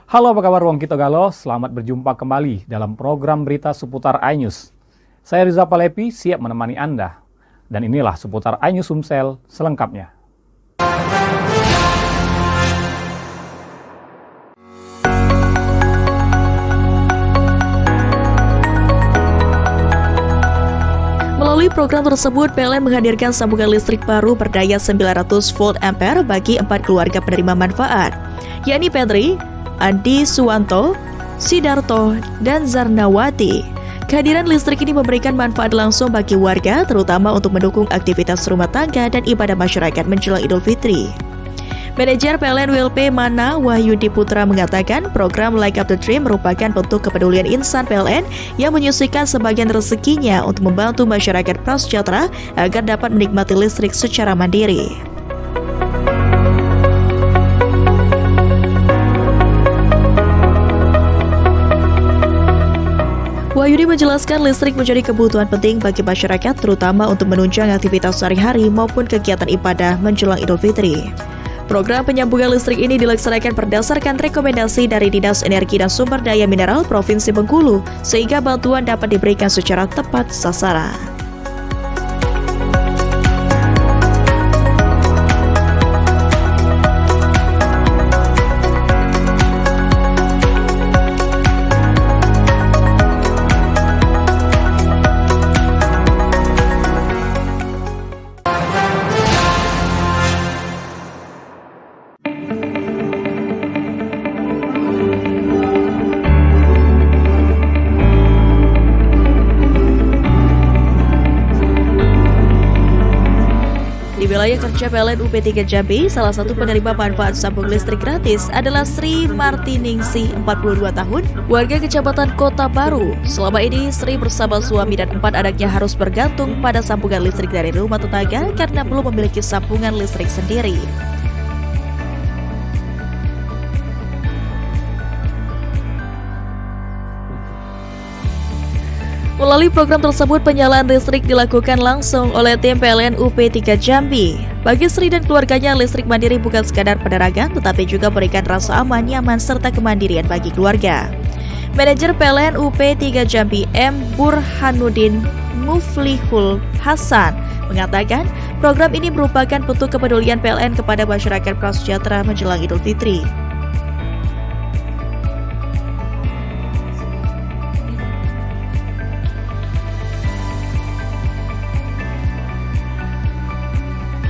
Halo, apa kabar Wong Kito Galo? Selamat berjumpa kembali dalam program berita seputar iNews. Saya Riza Palepi siap menemani Anda. Dan inilah seputar iNews Sumsel selengkapnya. Melalui program tersebut, PLN menghadirkan sambungan listrik baru berdaya 900 volt ampere bagi 4 keluarga penerima manfaat, yakni Petri, Andi Suwanto, Sidarto, dan Zarnawati. Kehadiran listrik ini memberikan manfaat langsung bagi warga, terutama untuk mendukung aktivitas rumah tangga dan ibadah masyarakat menjelang Idul Fitri. Manajer PLN WLP Mana Wahyudi Putra mengatakan program Like Up the Dream merupakan bentuk kepedulian insan PLN yang menyisihkan sebagian rezekinya untuk membantu masyarakat prasejahtera agar dapat menikmati listrik secara mandiri. Wahyudi menjelaskan listrik menjadi kebutuhan penting bagi masyarakat, terutama untuk menunjang aktivitas sehari-hari maupun kegiatan ibadah menjelang Idul Fitri. Program penyambungan listrik ini dilaksanakan berdasarkan rekomendasi dari Dinas Energi dan Sumber Daya Mineral Provinsi Bengkulu, sehingga bantuan dapat diberikan secara tepat sasaran. Di wilayah kerja PLN UP3 Jambi, salah satu penerima manfaat sambung listrik gratis adalah Sri Martiningsih, 42 tahun, warga Kecamatan Kota Baru. Selama ini, Sri bersama suami dan 4 anaknya harus bergantung pada sambungan listrik dari rumah tetangga karena belum memiliki sambungan listrik sendiri. Melalui program tersebut, penyalaan listrik dilakukan langsung oleh tim PLN UP3 Jambi. Bagi Sri dan keluarganya, listrik mandiri bukan sekadar penerangan, tetapi juga memberikan rasa aman, nyaman, serta kemandirian bagi keluarga. Manajer PLN UP3 Jambi M. Burhanuddin Muflihul Hasan mengatakan, program ini merupakan bentuk kepedulian PLN kepada masyarakat prasejahtera menjelang Idul Fitri.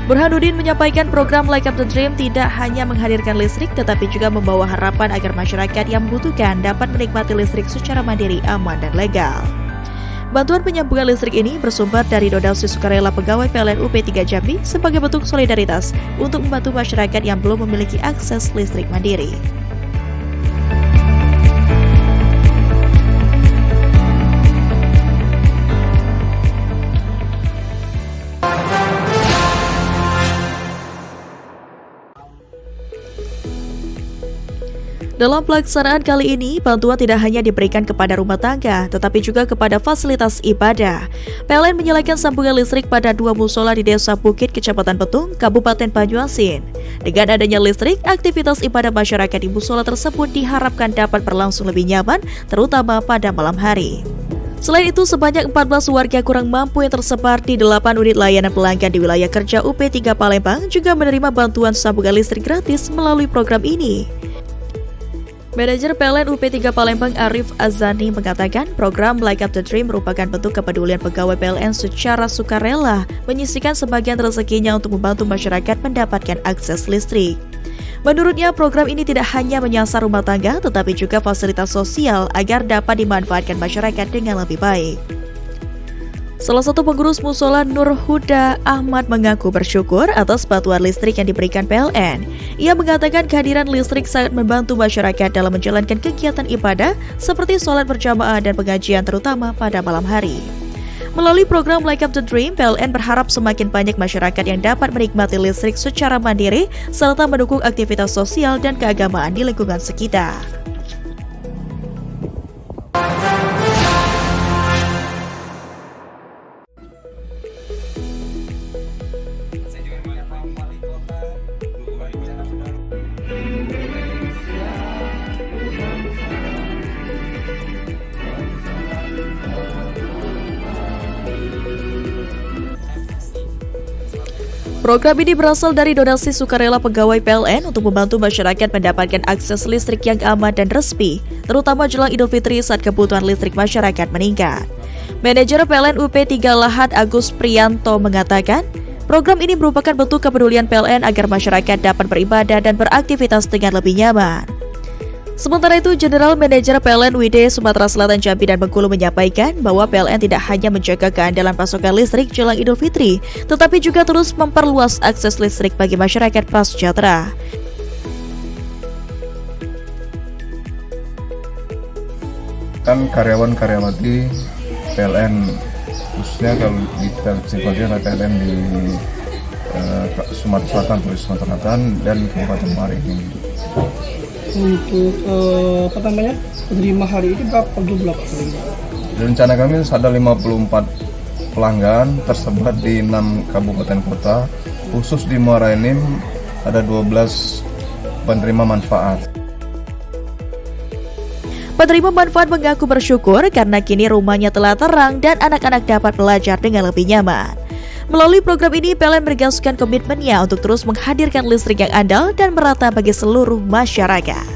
Burhanuddin menyampaikan program Like Up the Dream tidak hanya menghadirkan listrik, tetapi juga membawa harapan agar masyarakat yang membutuhkan dapat menikmati listrik secara mandiri, aman, dan legal. Bantuan penyambungan listrik ini bersumber dari donasi sukarela pegawai PLN UP3 Jambi sebagai bentuk solidaritas untuk membantu masyarakat yang belum memiliki akses listrik mandiri. Dalam pelaksanaan kali ini, bantuan tidak hanya diberikan kepada rumah tangga, tetapi juga kepada fasilitas ibadah. PLN menyalakan sambungan listrik pada 2 musola di Desa Bukit, Kecamatan Petung, Kabupaten Banyuasin. Dengan adanya listrik, aktivitas ibadah masyarakat di musola tersebut diharapkan dapat berlangsung lebih nyaman, terutama pada malam hari. Selain itu, sebanyak 14 warga kurang mampu yang tersebar di 8 unit layanan pelanggan di wilayah kerja UP3 Palembang juga menerima bantuan sambungan listrik gratis melalui program ini. Manajer PLN UP3 Palembang Arif Azani mengatakan program Like Up the Dream merupakan bentuk kepedulian pegawai PLN secara sukarela, menyisihkan sebagian rezekinya untuk membantu masyarakat mendapatkan akses listrik. Menurutnya, program ini tidak hanya menyasar rumah tangga, tetapi juga fasilitas sosial agar dapat dimanfaatkan masyarakat dengan lebih baik. Salah satu pengurus musola Nur Huda Ahmad mengaku bersyukur atas bantuan listrik yang diberikan PLN. Ia mengatakan kehadiran listrik sangat membantu masyarakat dalam menjalankan kegiatan ibadah seperti sholat berjamaah dan pengajian terutama pada malam hari. Melalui program Like Up the Dream, PLN berharap semakin banyak masyarakat yang dapat menikmati listrik secara mandiri serta mendukung aktivitas sosial dan keagamaan di lingkungan sekitar. Program ini berasal dari donasi sukarela pegawai PLN untuk membantu masyarakat mendapatkan akses listrik yang aman dan resmi, terutama jelang Idul Fitri saat kebutuhan listrik masyarakat meningkat. Manajer PLN UP3 Lahat Agus Priyanto mengatakan, program ini merupakan bentuk kepedulian PLN agar masyarakat dapat beribadah dan beraktivitas dengan lebih nyaman. Sementara itu, General Manager PLN UID Sumatera Selatan Jambi dan Bengkulu menyampaikan bahwa PLN tidak hanya menjaga keandalan pasokan listrik jelang Idul Fitri, tetapi juga terus memperluas akses listrik bagi masyarakat prasejahtera. Kan karyawan-karyawati PLN, khususnya kalau kita simpulkan PLN di Sumatera Selatan, Sumatera Selatan dan Kabupaten Muara-Enim. Untuk penerima hari ini berapa jumlah? Rencana kami ada 54 pelanggan tersebar di 6 kabupaten kota, khusus di Muara-Enim ada 12 penerima manfaat. Penerima manfaat mengaku bersyukur karena kini rumahnya telah terang dan anak-anak dapat belajar dengan lebih nyaman. Melalui program ini, PLN menegaskan komitmennya untuk terus menghadirkan listrik yang andal dan merata bagi seluruh masyarakat.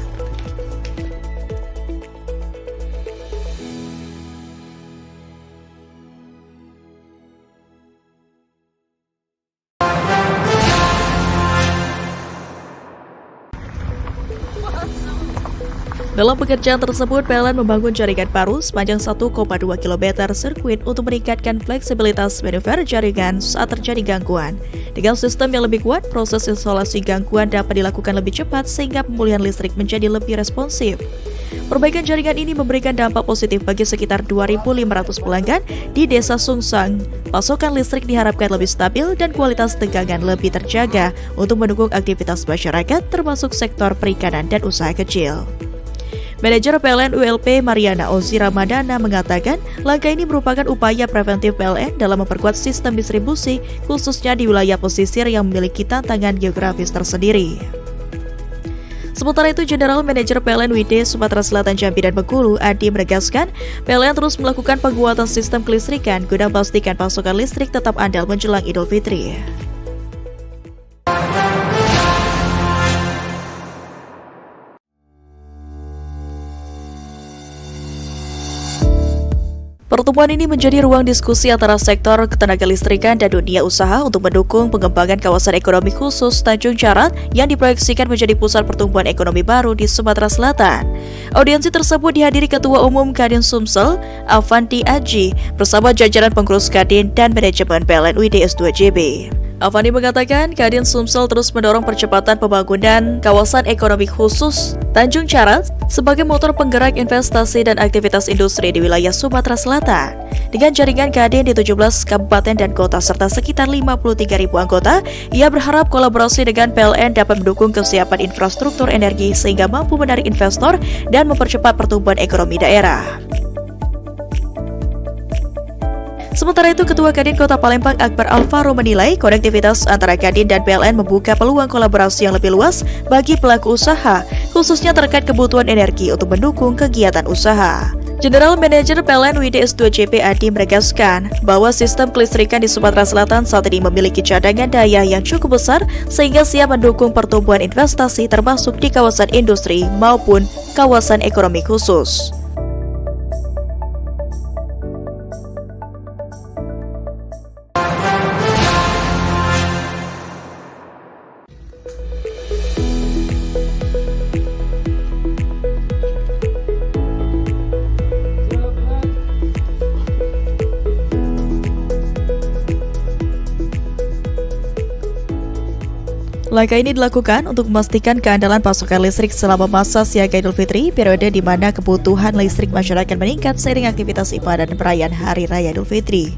Dalam pekerjaan tersebut, PLN membangun jaringan baru sepanjang 1,2 km sirkuit untuk meningkatkan fleksibilitas manuver jaringan saat terjadi gangguan. Dengan sistem yang lebih kuat, proses isolasi gangguan dapat dilakukan lebih cepat sehingga pemulihan listrik menjadi lebih responsif. Perbaikan jaringan ini memberikan dampak positif bagi sekitar 2.500 pelanggan di Desa Sungsang. Pasokan listrik diharapkan lebih stabil dan kualitas tegangan lebih terjaga untuk mendukung aktivitas masyarakat termasuk sektor perikanan dan usaha kecil. Manajer PLN ULP Mariana Ozi Ramadana mengatakan langkah ini merupakan upaya preventif PLN dalam memperkuat sistem distribusi khususnya di wilayah pesisir yang memiliki tantangan geografis tersendiri. Sementara itu, General Manager PLN UID Sumatera Selatan Jambi dan Bengkulu Adi menegaskan PLN terus melakukan penguatan sistem kelistrikan guna memastikan pasokan listrik tetap andal menjelang Idul Fitri. Pertemuan ini menjadi ruang diskusi antara sektor ketenaga listrikan dan dunia usaha untuk mendukung pengembangan kawasan ekonomi khusus Tanjung Carat yang diproyeksikan menjadi pusat pertumbuhan ekonomi baru di Sumatera Selatan. Audiensi tersebut dihadiri Ketua Umum Kadin Sumsel, Avanti Aji, bersama jajaran pengurus Kadin dan manajemen PLN UID S2JB. Avandi mengatakan Kadin Sumsel terus mendorong percepatan pembangunan kawasan ekonomi khusus Tanjung Carat sebagai motor penggerak investasi dan aktivitas industri di wilayah Sumatera Selatan. Dengan jaringan Kadin di 17 kabupaten dan kota serta sekitar 53.000 anggota, ia berharap kolaborasi dengan PLN dapat mendukung kesiapan infrastruktur energi sehingga mampu menarik investor dan mempercepat pertumbuhan ekonomi daerah. Sementara itu, Ketua Kadin Kota Palembang Akbar Alvaro menilai konektivitas antara Kadin dan PLN membuka peluang kolaborasi yang lebih luas bagi pelaku usaha, khususnya terkait kebutuhan energi untuk mendukung kegiatan usaha. General Manager PLN UID S2JP Adi menegaskan bahwa sistem kelistrikan di Sumatera Selatan saat ini memiliki cadangan daya yang cukup besar sehingga siap mendukung pertumbuhan investasi termasuk di kawasan industri maupun kawasan ekonomi khusus. Langkah ini dilakukan untuk memastikan keandalan pasokan listrik selama masa siaga Idul Fitri, periode di mana kebutuhan listrik masyarakat meningkat seiring aktivitas ibadah dan perayaan Hari Raya Idul Fitri.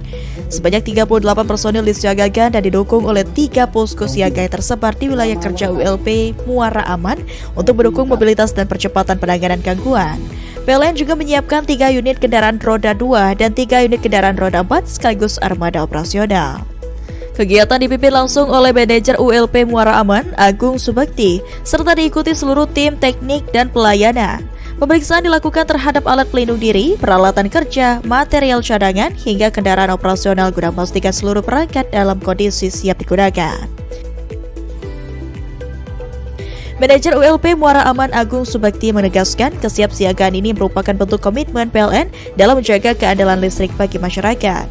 Sebanyak 38 personil disiagakan dan didukung oleh 3 posko siaga yang tersebar di wilayah kerja ULP Muara Aman untuk mendukung mobilitas dan percepatan penanganan gangguan. PLN juga menyiapkan 3 unit kendaraan roda 2 dan 3 unit kendaraan roda 4 sekaligus armada operasional. Kegiatan dipimpin langsung oleh manajer ULP Muara Aman, Agung Subakti, serta diikuti seluruh tim teknik dan pelayanan. Pemeriksaan dilakukan terhadap alat pelindung diri, peralatan kerja, material cadangan, hingga kendaraan operasional guna memastikan seluruh perangkat dalam kondisi siap digunakan. Manajer ULP Muara Aman Agung Subakti menegaskan kesiapsiagaan ini merupakan bentuk komitmen PLN dalam menjaga keandalan listrik bagi masyarakat.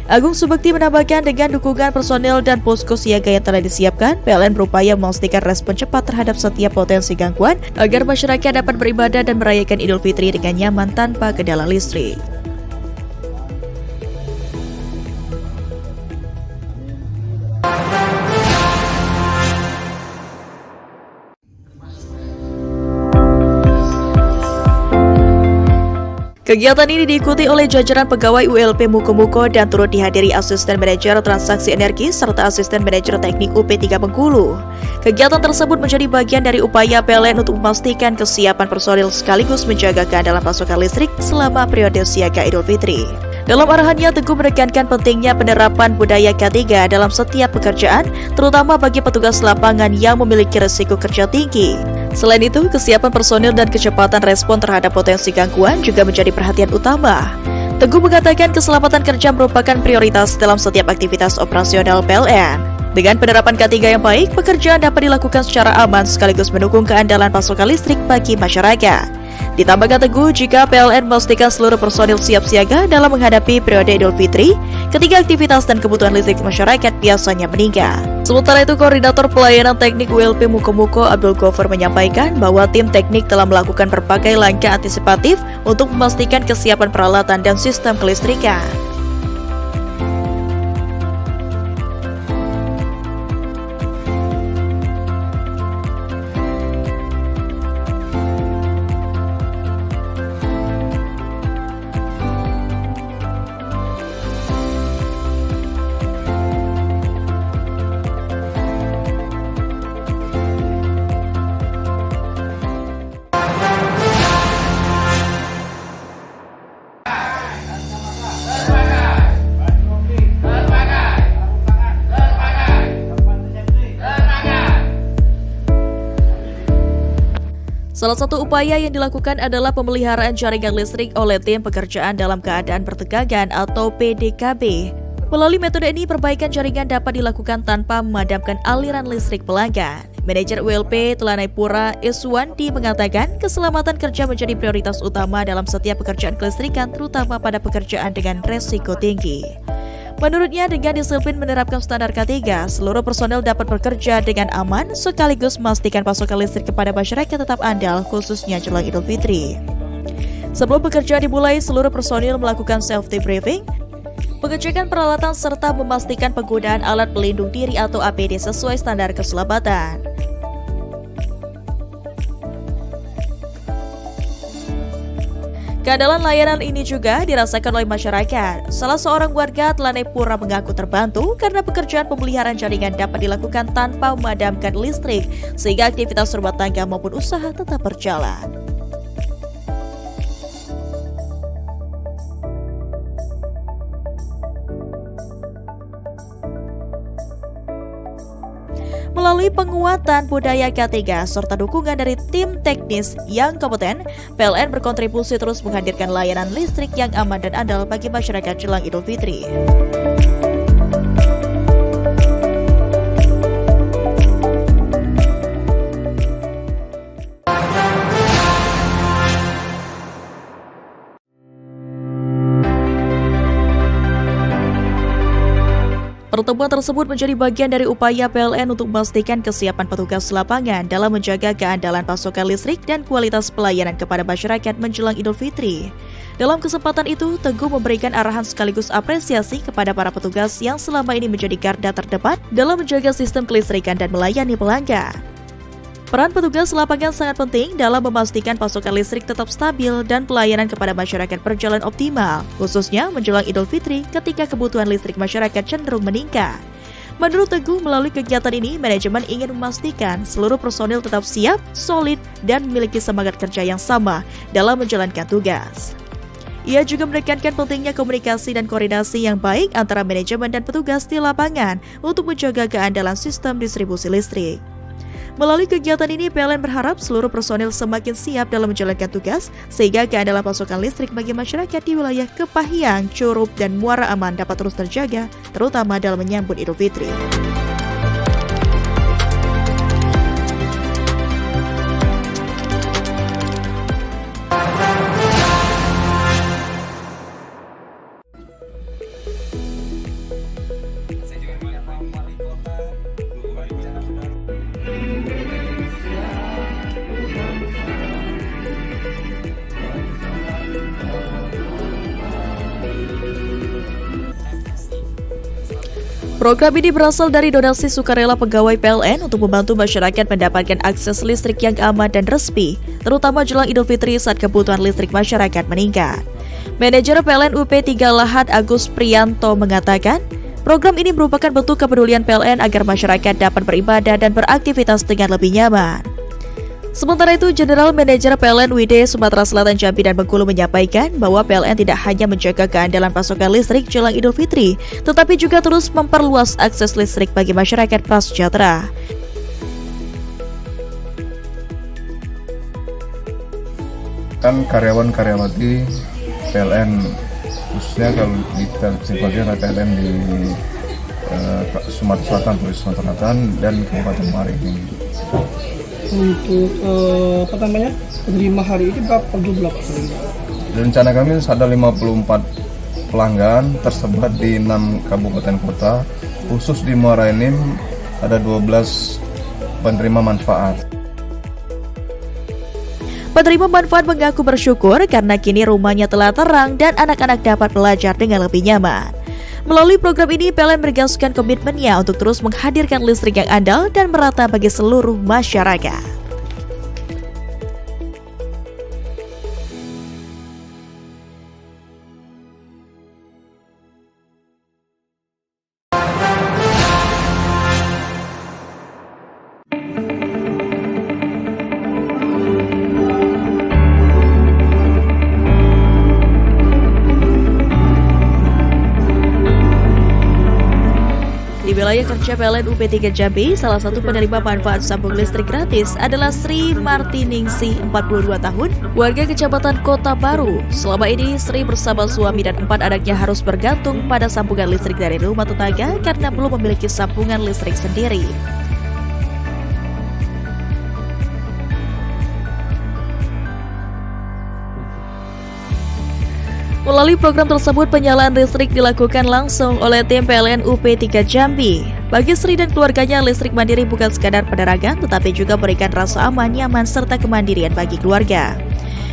Agung Subakti menambahkan dengan dukungan personel dan posko siaga yang telah disiapkan, PLN berupaya memastikan respon cepat terhadap setiap potensi gangguan agar masyarakat dapat beribadah dan merayakan Idul Fitri dengan nyaman tanpa kendala listrik. Kegiatan ini diikuti oleh jajaran pegawai ULP Muko-Muko dan turut dihadiri Asisten Manajer Transaksi Energi serta Asisten Manajer Teknik UP3 Bengkulu. Kegiatan tersebut menjadi bagian dari upaya PLN untuk memastikan kesiapan personil sekaligus menjaga keandalan pasokan listrik selama periode siaga Idul Fitri. Dalam arahannya, Teguh menekankan pentingnya penerapan budaya K3 dalam setiap pekerjaan, terutama bagi petugas lapangan yang memiliki risiko kerja tinggi. Selain itu, kesiapan personil dan kecepatan respon terhadap potensi gangguan juga menjadi perhatian utama. Teguh mengatakan keselamatan kerja merupakan prioritas dalam setiap aktivitas operasional PLN. Dengan penerapan K3 yang baik, pekerjaan dapat dilakukan secara aman sekaligus mendukung keandalan pasokan listrik bagi masyarakat. Ditambahkan Teguh, jika PLN memastikan seluruh personil siap siaga dalam menghadapi periode Idul Fitri, ketika aktivitas dan kebutuhan listrik masyarakat biasanya meningkat. Sementara itu, Koordinator Pelayanan Teknik ULP Muko-Muko Abdul Ghaffar menyampaikan bahwa tim teknik telah melakukan berbagai langkah antisipatif untuk memastikan kesiapan peralatan dan sistem kelistrikan. Salah satu upaya yang dilakukan adalah pemeliharaan jaringan listrik oleh tim pekerjaan dalam keadaan pertegangan atau PDKB. Melalui metode ini, perbaikan jaringan dapat dilakukan tanpa memadamkan aliran listrik pelanggan. Manajer ULP Telanai Pura Iswandi mengatakan keselamatan kerja menjadi prioritas utama dalam setiap pekerjaan kelistrikan, terutama pada pekerjaan dengan resiko tinggi. Menurutnya, dengan disiplin menerapkan standar K3, seluruh personel dapat bekerja dengan aman sekaligus memastikan pasokan listrik kepada masyarakat tetap andal, khususnya jelang Idul Fitri. Sebelum pekerjaan dimulai, seluruh personil melakukan safety briefing, pengecekan peralatan serta memastikan penggunaan alat pelindung diri atau APD sesuai standar keselamatan. Keandalan layanan ini juga dirasakan oleh masyarakat. Salah seorang warga Telanai Pura mengaku terbantu karena pekerjaan pemeliharaan jaringan dapat dilakukan tanpa memadamkan listrik, sehingga aktivitas rumah tangga maupun usaha tetap berjalan. Melalui penguatan budaya K3 serta dukungan dari tim teknis yang kompeten, PLN berkontribusi terus menghadirkan layanan listrik yang aman dan andal bagi masyarakat jelang Idul Fitri. Pertemuan tersebut menjadi bagian dari upaya PLN untuk memastikan kesiapan petugas lapangan dalam menjaga keandalan pasokan listrik dan kualitas pelayanan kepada masyarakat menjelang Idul Fitri. Dalam kesempatan itu, Teguh memberikan arahan sekaligus apresiasi kepada para petugas yang selama ini menjadi garda terdepan dalam menjaga sistem kelistrikan dan melayani pelanggan. Peran petugas lapangan sangat penting dalam memastikan pasokan listrik tetap stabil dan pelayanan kepada masyarakat berjalan optimal, khususnya menjelang Idul Fitri ketika kebutuhan listrik masyarakat cenderung meningkat. Menurut Teguh, melalui kegiatan ini, manajemen ingin memastikan seluruh personil tetap siap, solid, dan memiliki semangat kerja yang sama dalam menjalankan tugas. Ia juga menekankan pentingnya komunikasi dan koordinasi yang baik antara manajemen dan petugas di lapangan untuk menjaga keandalan sistem distribusi listrik. Melalui kegiatan ini, PLN berharap seluruh personil semakin siap dalam menjalankan tugas, sehingga keandalan pasokan listrik bagi masyarakat di wilayah Kepahyang, Curup, dan Muara Aman dapat terus terjaga, terutama dalam menyambut Idul Fitri. Program ini berasal dari donasi sukarela pegawai PLN untuk membantu masyarakat mendapatkan akses listrik yang aman dan resmi, terutama jelang Idul Fitri saat kebutuhan listrik masyarakat meningkat. Manajer PLN UP3 Lahat Agus Priyanto mengatakan, program ini merupakan bentuk kepedulian PLN agar masyarakat dapat beribadah dan beraktivitas dengan lebih nyaman. Sementara itu, General Manager PLN UID Sumatera Selatan Jambi dan Bengkulu menyampaikan bahwa PLN tidak hanya menjaga keandalan pasokan listrik jelang Idul Fitri, tetapi juga terus memperluas akses listrik bagi masyarakat prasejahtera. Kan karyawan-karyawati PLN, khususnya kalau di bagian PLN di Sumatera Selatan, Provinsi Sumatera Selatan dan Kabupaten Muara Enim. Untuk penerima hari ini berapa jumlah? Rencana kami ada 54 pelanggan tersebar di 6 kabupaten kota, khusus di Muara Enim ada 12 penerima manfaat. Penerima manfaat mengaku bersyukur karena kini rumahnya telah terang dan anak-anak dapat belajar dengan lebih nyaman. Melalui program ini, PLN menegaskan komitmennya untuk terus menghadirkan listrik yang andal dan merata bagi seluruh masyarakat. Di wilayah kerja PLN UP3 Jambi, salah satu penerima manfaat sambung listrik gratis adalah Sri Martiningsih, 42 tahun, warga Kecamatan Kota Baru. Selama ini, Sri bersama suami dan 4 anaknya harus bergantung pada sambungan listrik dari rumah tetangga karena belum memiliki sambungan listrik sendiri. Melalui program tersebut, penyalaan listrik dilakukan langsung oleh tim PLN UP3 Jambi. Bagi Sri dan keluarganya, listrik mandiri bukan sekadar penerangan, tetapi juga memberikan rasa aman, nyaman, serta kemandirian bagi keluarga.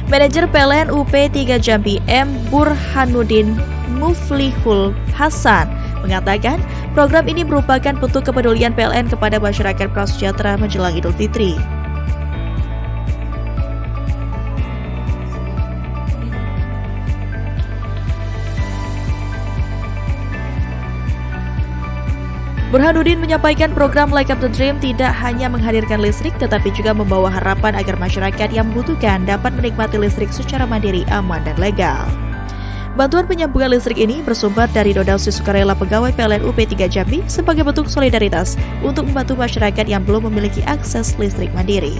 Manajer PLN UP3 Jambi M. Burhanuddin Muflihul Hasan mengatakan, program ini merupakan bentuk kepedulian PLN kepada masyarakat prasejahtera menjelang Idul Fitri. Burhanuddin menyampaikan program Light Up the Dream tidak hanya menghadirkan listrik, tetapi juga membawa harapan agar masyarakat yang membutuhkan dapat menikmati listrik secara mandiri, aman, dan legal. Bantuan penyambungan listrik ini bersumber dari donasi sukarela pegawai PLN UP3 Jambi sebagai bentuk solidaritas untuk membantu masyarakat yang belum memiliki akses listrik mandiri.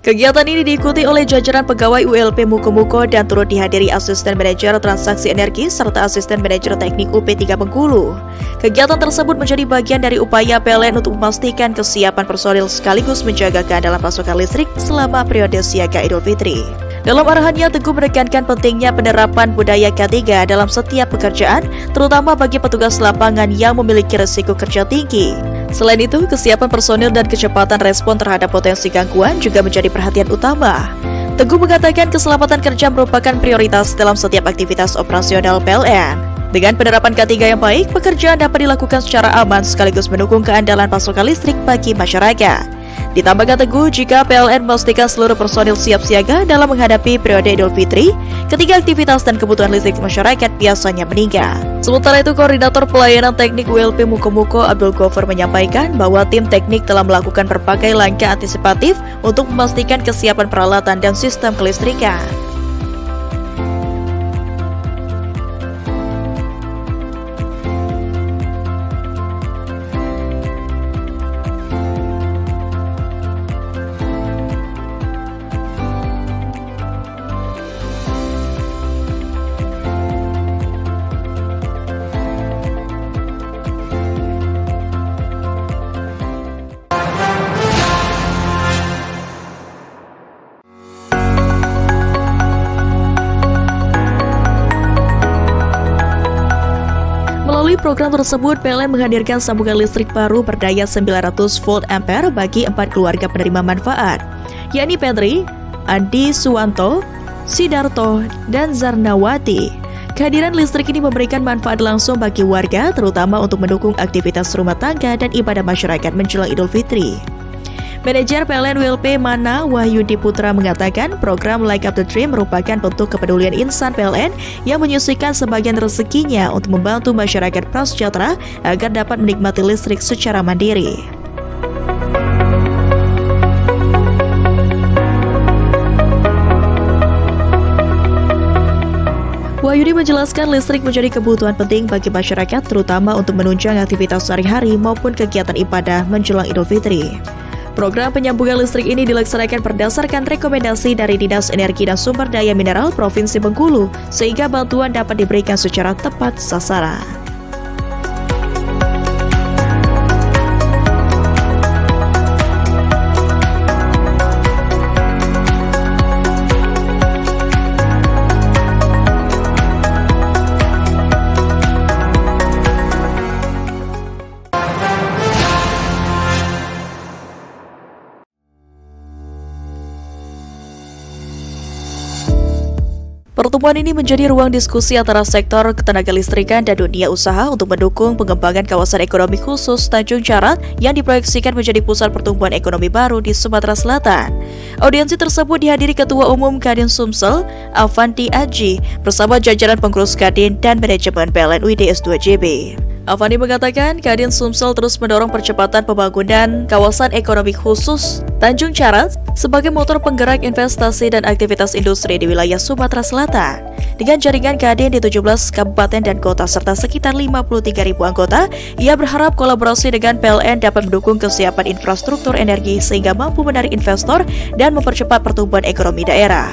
Kegiatan ini diikuti oleh jajaran pegawai ULP Muko-Muko dan turut dihadiri Asisten Manajer Transaksi Energi serta Asisten Manajer Teknik UP3 Bengkulu. Kegiatan tersebut menjadi bagian dari upaya PLN untuk memastikan kesiapan personil sekaligus menjaga keandalan pasokan listrik selama periode siaga Idul Fitri. Dalam arahannya, Teguh menekankan pentingnya penerapan budaya K3 dalam setiap pekerjaan, terutama bagi petugas lapangan yang memiliki risiko kerja tinggi. Selain itu, kesiapan personil dan kecepatan respon terhadap potensi gangguan juga menjadi perhatian utama. Teguh mengatakan keselamatan kerja merupakan prioritas dalam setiap aktivitas operasional PLN. Dengan penerapan K3 yang baik, pekerjaan dapat dilakukan secara aman sekaligus mendukung keandalan pasokan listrik bagi masyarakat. Ditambahkan Teguh, jika PLN memastikan seluruh personil siap siaga dalam menghadapi periode Idul Fitri, ketika aktivitas dan kebutuhan listrik masyarakat biasanya meningkat. Sementara itu, Koordinator Pelayanan Teknik ULP Muko-Muko Abdul Ghaffar menyampaikan bahwa tim teknik telah melakukan berbagai langkah antisipatif untuk memastikan kesiapan peralatan dan sistem kelistrikan. Melalui program tersebut, PLN menghadirkan sambungan listrik baru berdaya 900 volt ampere bagi 4 keluarga penerima manfaat, yakni Petri, Andi Suwanto, Sidarto, dan Zarnawati. Kehadiran listrik ini memberikan manfaat langsung bagi warga, terutama untuk mendukung aktivitas rumah tangga dan ibadah masyarakat menjelang Idul Fitri. Manajer PLN WLP Mana Wahyudi Putra mengatakan program Like Up the Dream merupakan bentuk kepedulian insan PLN yang menyisihkan sebagian rezekinya untuk membantu masyarakat prasejahtera agar dapat menikmati listrik secara mandiri. Wahyudi menjelaskan listrik menjadi kebutuhan penting bagi masyarakat, terutama untuk menunjang aktivitas sehari-hari maupun kegiatan ibadah menjelang Idul Fitri. Program penyambungan listrik ini dilaksanakan berdasarkan rekomendasi dari Dinas Energi dan Sumber Daya Mineral Provinsi Bengkulu, sehingga bantuan dapat diberikan secara tepat sasaran. Pertemuan ini menjadi ruang diskusi antara sektor ketenaga listrikan dan dunia usaha untuk mendukung pengembangan kawasan ekonomi khusus Tanjung Carat yang diproyeksikan menjadi pusat pertumbuhan ekonomi baru di Sumatera Selatan. Audiensi tersebut dihadiri Ketua Umum Kadin Sumsel, Avanti Aji, bersama jajaran pengurus Kadin dan manajemen PLN UIDS 2JB. Avandi mengatakan Kadin Sumsel terus mendorong percepatan pembangunan kawasan ekonomi khusus Tanjung Carat sebagai motor penggerak investasi dan aktivitas industri di wilayah Sumatera Selatan. Dengan jaringan Kadin di 17 kabupaten dan kota serta sekitar 53.000 anggota, ia berharap kolaborasi dengan PLN dapat mendukung kesiapan infrastruktur energi sehingga mampu menarik investor dan mempercepat pertumbuhan ekonomi daerah.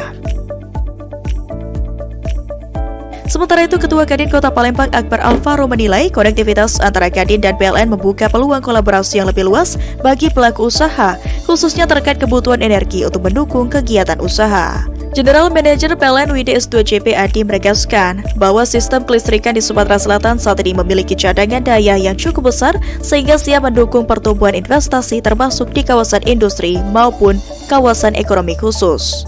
Sementara itu, Ketua Kadin Kota Palembang Akbar Alvaro menilai konektivitas antara Kadin dan PLN membuka peluang kolaborasi yang lebih luas bagi pelaku usaha, khususnya terkait kebutuhan energi untuk mendukung kegiatan usaha. General Manager PLN UIDS 2JP Adi menegaskan bahwa sistem kelistrikan di Sumatera Selatan saat ini memiliki cadangan daya yang cukup besar sehingga siap mendukung pertumbuhan investasi termasuk di kawasan industri maupun kawasan ekonomi khusus.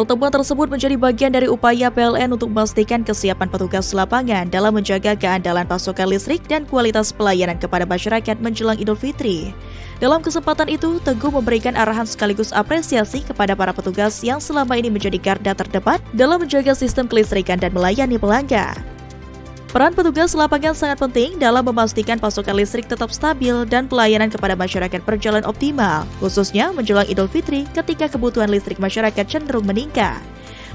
Pertemuan tersebut menjadi bagian dari upaya PLN untuk memastikan kesiapan petugas lapangan dalam menjaga keandalan pasokan listrik dan kualitas pelayanan kepada masyarakat menjelang Idul Fitri. Dalam kesempatan itu, Teguh memberikan arahan sekaligus apresiasi kepada para petugas yang selama ini menjadi garda terdepan dalam menjaga sistem kelistrikan dan melayani pelanggan. Peran petugas lapangan sangat penting dalam memastikan pasokan listrik tetap stabil dan pelayanan kepada masyarakat berjalan optimal, khususnya menjelang Idul Fitri ketika kebutuhan listrik masyarakat cenderung meningkat.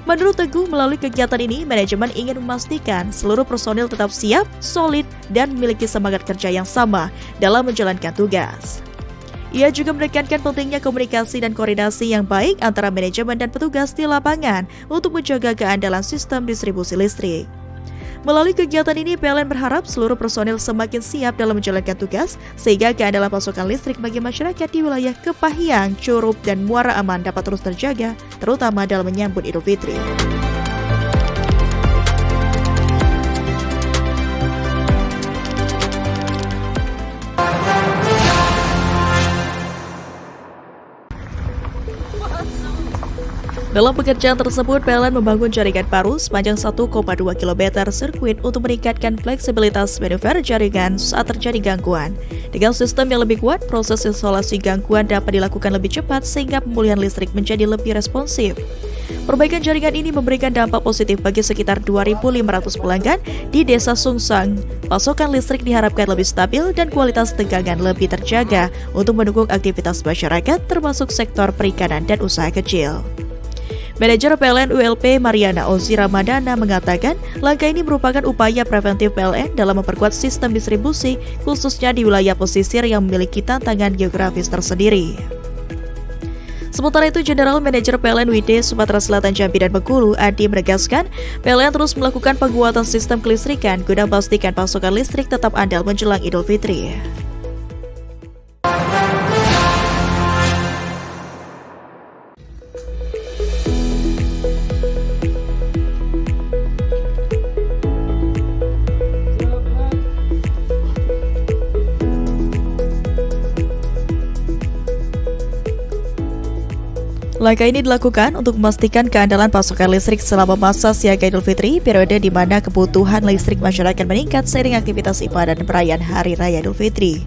Menurut Teguh, melalui kegiatan ini, manajemen ingin memastikan seluruh personil tetap siap, solid, dan memiliki semangat kerja yang sama dalam menjalankan tugas. Ia juga menekankan pentingnya komunikasi dan koordinasi yang baik antara manajemen dan petugas di lapangan untuk menjaga keandalan sistem distribusi listrik. Melalui kegiatan ini, PLN berharap seluruh personil semakin siap dalam menjalankan tugas, sehingga keandalan pasokan listrik bagi masyarakat di wilayah Kepahyang, Curup, dan Muara Aman dapat terus terjaga, terutama dalam menyambut Idul Fitri. Dalam pekerjaan tersebut, PLN membangun jaringan baru sepanjang 1,2 km sirkuit untuk meningkatkan fleksibilitas manuver jaringan saat terjadi gangguan. Dengan sistem yang lebih kuat, proses isolasi gangguan dapat dilakukan lebih cepat sehingga pemulihan listrik menjadi lebih responsif. Perbaikan jaringan ini memberikan dampak positif bagi sekitar 2.500 pelanggan di Desa Sungsang. Pasokan listrik diharapkan lebih stabil dan kualitas tegangan lebih terjaga untuk mendukung aktivitas masyarakat termasuk sektor perikanan dan usaha kecil. Manajer PLN ULP Mariana Ozi Ramadana mengatakan langkah ini merupakan upaya preventif PLN dalam memperkuat sistem distribusi khususnya di wilayah pesisir yang memiliki tantangan geografis tersendiri. Sementara itu, General Manager PLN WD Sumatera Selatan, Jambi, dan Bengkulu, Adi, menegaskan PLN terus melakukan penguatan sistem kelistrikan guna memastikan pasokan listrik tetap andal menjelang Idul Fitri. Langkah ini dilakukan untuk memastikan keandalan pasokan listrik selama masa siaga Idul Fitri, periode di mana kebutuhan listrik masyarakat meningkat seiring aktivitas ibadah dan perayaan Hari Raya Idul Fitri.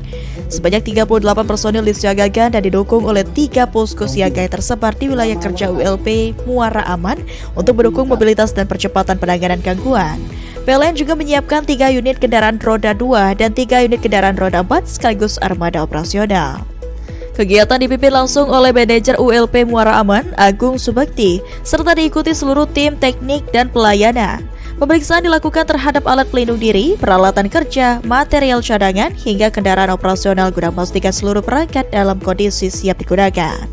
Sebanyak 38 personil disiagakan dan didukung oleh 3 posko siaga yang tersebar di wilayah kerja ULP Muara Aman untuk mendukung mobilitas dan percepatan penanganan gangguan. PLN juga menyiapkan 3 unit kendaraan roda 2 dan 3 unit kendaraan roda 4 sekaligus armada operasional. Kegiatan dipimpin langsung oleh manajer ULP Muara Aman, Agung Subakti, serta diikuti seluruh tim teknik dan pelayanan. Pemeriksaan dilakukan terhadap alat pelindung diri, peralatan kerja, material cadangan, hingga kendaraan operasional guna memastikan seluruh perangkat dalam kondisi siap digunakan.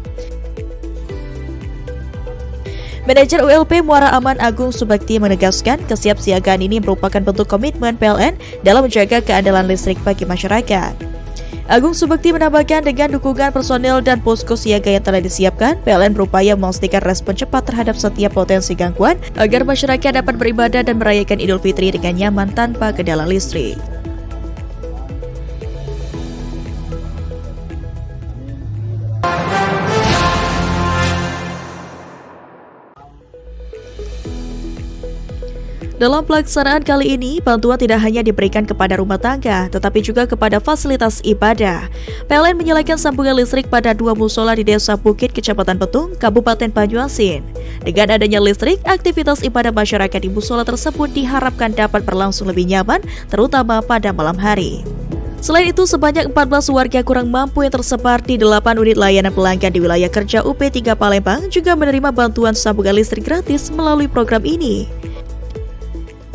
Manajer ULP Muara Aman Agung Subakti menegaskan kesiapsiagaan ini merupakan bentuk komitmen PLN dalam menjaga keandalan listrik bagi masyarakat. Agung Subakti menambahkan dengan dukungan personel dan posko siaga yang telah disiapkan, PLN berupaya memastikan respon cepat terhadap setiap potensi gangguan agar masyarakat dapat beribadah dan merayakan Idul Fitri dengan nyaman tanpa kendala listrik. Dalam pelaksanaan kali ini, bantuan tidak hanya diberikan kepada rumah tangga, tetapi juga kepada fasilitas ibadah. PLN menyalakan sambungan listrik pada 2 musola di Desa Bukit, Kecamatan Petung, Kabupaten Banyuasin. Dengan adanya listrik, aktivitas ibadah masyarakat di musola tersebut diharapkan dapat berlangsung lebih nyaman, terutama pada malam hari. Selain itu, sebanyak 14 warga kurang mampu yang tersebar di 8 unit layanan pelanggan di wilayah kerja UP3 Palembang juga menerima bantuan sambungan listrik gratis melalui program ini.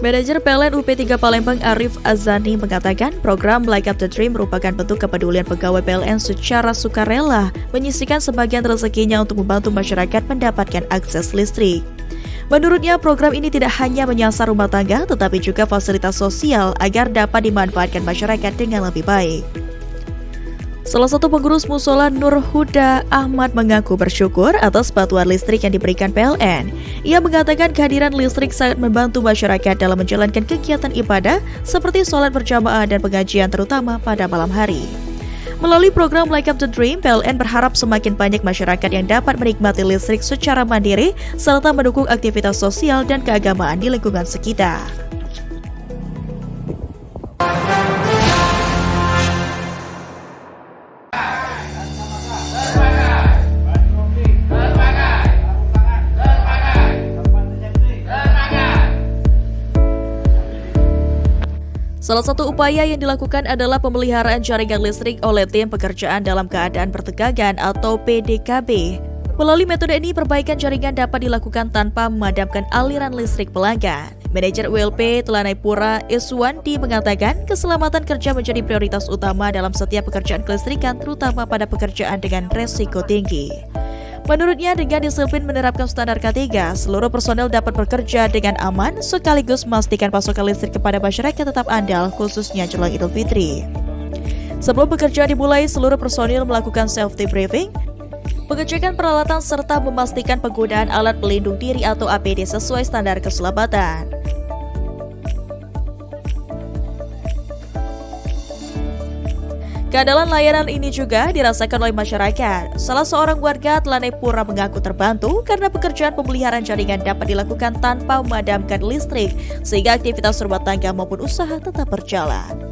Manajer PLN UP3 Palembang Arif Azani mengatakan program Light Up the Dream merupakan bentuk kepedulian pegawai PLN secara sukarela menyisihkan sebagian rezekinya untuk membantu masyarakat mendapatkan akses listrik. Menurutnya, program ini tidak hanya menyasar rumah tangga tetapi juga fasilitas sosial agar dapat dimanfaatkan masyarakat dengan lebih baik. Salah satu pengurus musola Nur Huda Ahmad mengaku bersyukur atas bantuan listrik yang diberikan PLN. Ia mengatakan kehadiran listrik sangat membantu masyarakat dalam menjalankan kegiatan ibadah seperti sholat berjamaah dan pengajian terutama pada malam hari. Melalui program Light Up the Dream, PLN berharap semakin banyak masyarakat yang dapat menikmati listrik secara mandiri serta mendukung aktivitas sosial dan keagamaan di lingkungan sekitar. Salah satu upaya yang dilakukan adalah pemeliharaan jaringan listrik oleh tim pekerjaan dalam keadaan bertegangan atau PDKB. Melalui metode ini, perbaikan jaringan dapat dilakukan tanpa memadamkan aliran listrik pelanggan. Manajer ULP Telanai Pura Iswandi mengatakan keselamatan kerja menjadi prioritas utama dalam setiap pekerjaan kelistrikan, terutama pada pekerjaan dengan resiko tinggi. Menurutnya, dengan disiplin menerapkan standar K3, seluruh personel dapat bekerja dengan aman sekaligus memastikan pasokan listrik kepada masyarakat tetap andal, khususnya jelang Idul Fitri. Sebelum pekerjaan dimulai, seluruh personil melakukan safety briefing, pengecekan peralatan serta memastikan penggunaan alat pelindung diri atau APD sesuai standar keselamatan. Keandalan layanan ini juga dirasakan oleh masyarakat. Salah seorang warga Telanai Pura mengaku terbantu karena pekerjaan pemeliharaan jaringan dapat dilakukan tanpa memadamkan listrik, sehingga aktivitas rumah tangga maupun usaha tetap berjalan.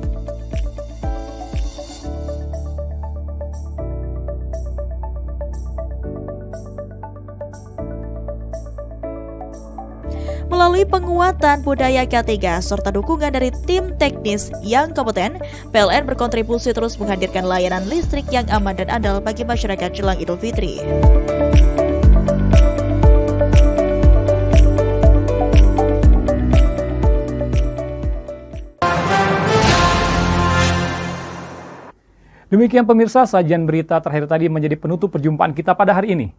Melalui penguatan budaya K3 serta dukungan dari tim teknis yang kompeten, PLN berkontribusi terus menghadirkan layanan listrik yang aman dan andal bagi masyarakat jelang Idul Fitri. Demikian pemirsa, sajian berita terakhir tadi menjadi penutup perjumpaan kita pada hari ini.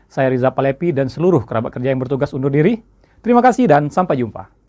Saya Riza Palepi dan seluruh kerabat kerja yang bertugas undur diri. Terima kasih dan sampai jumpa.